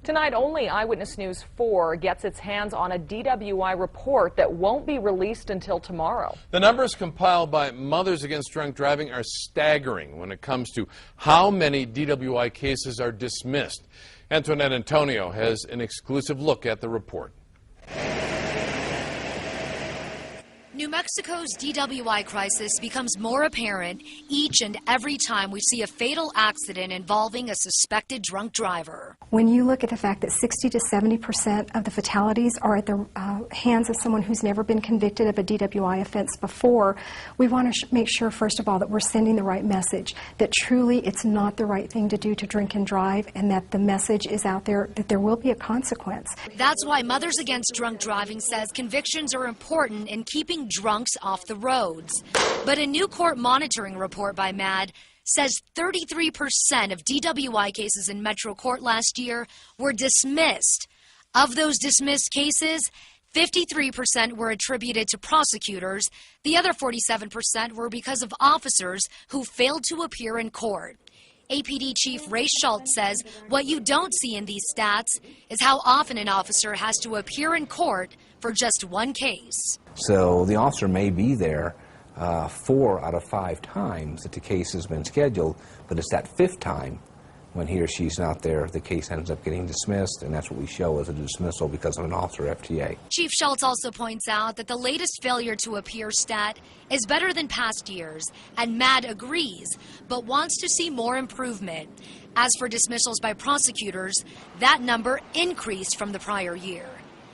Tonight, only Eyewitness News 4 gets its hands on a DWI report that won't be released until tomorrow. The numbers compiled by Mothers Against Drunk Driving are staggering when it comes to how many DWI cases are dismissed. Antoinette Antonio has an exclusive look at the report. New Mexico's DWI crisis becomes more apparent each and every time we see a fatal accident involving a suspected drunk driver. When you look at the fact that 60 to 70% of the fatalities are at the hands of someone who's never been convicted of a DWI offense before, we want to make sure, first of all, that we're sending the right message, that truly it's not the right thing to do to drink and drive, and that the message is out there that there will be a consequence. That's why Mothers Against Drunk Driving says convictions are important in keeping drunks off the roads. But a new court monitoring report by MADD says 33% of DWI cases in Metro Court last year were dismissed. Of those dismissed cases, 53% were attributed to prosecutors. The other 47% were because of officers who failed to appear in court. APD Chief Ray Schultz says what you don't see in these stats is how often an officer has to appear in court for just one case. So the officer may be there 4 out of 5 times that the case has been scheduled, but it's that 5th time when he or she's not there, the case ends up getting dismissed, and that's what we show as a dismissal because of an officer FTA. Chief Schultz also points out that the latest failure to appear stat is better than past years, and MADD agrees, but wants to see more improvement. As for dismissals by prosecutors, that number increased from the prior year.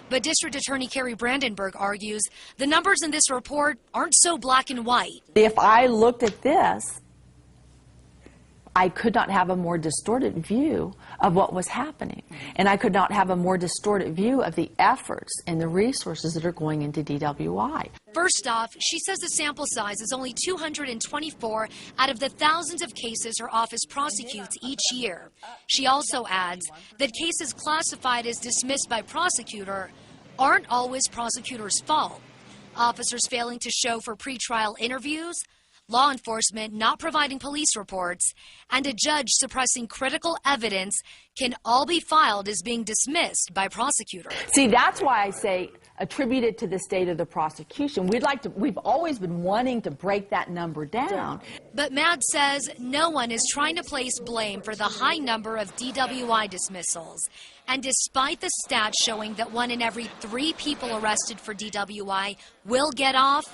But District Attorney Carrie Brandenburg argues the numbers in this report aren't so black and white. If I looked at this, I could not have a more distorted view of what was happening. And I could not have a more distorted view of the efforts and the resources that are going into DWI. First off, she says the sample size is only 224 out of the thousands of cases her office prosecutes each year. She also adds that cases classified as dismissed by prosecutor aren't always prosecutors' fault. Officers failing to show for pretrial interviews, law enforcement not providing police reports, and a judge suppressing critical evidence can all be filed as being dismissed by prosecutors. See, that's why I say attributed to the state of the prosecution. We've always been wanting to break that number down. But MADD says no one is trying to place blame for the high number of DWI dismissals. And despite the stats showing that 1 in every 3 people arrested for DWI will get off,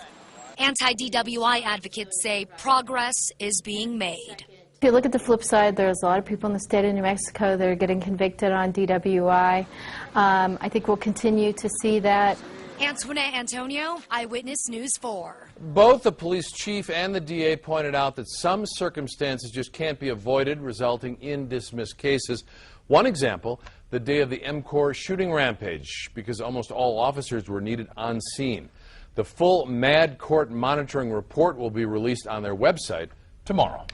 anti-DWI advocates say progress is being made. If you look at the flip side, there's a lot of people in the state of New Mexico that are getting convicted on DWI. I think we'll continue to see that. Antoinette Antonio, Eyewitness News 4. Both the police chief and the DA pointed out that some circumstances just can't be avoided, resulting in dismissed cases. One example, the day of the MCOR shooting rampage, because almost all officers were needed on scene. The full MADD court monitoring report will be released on their website tomorrow.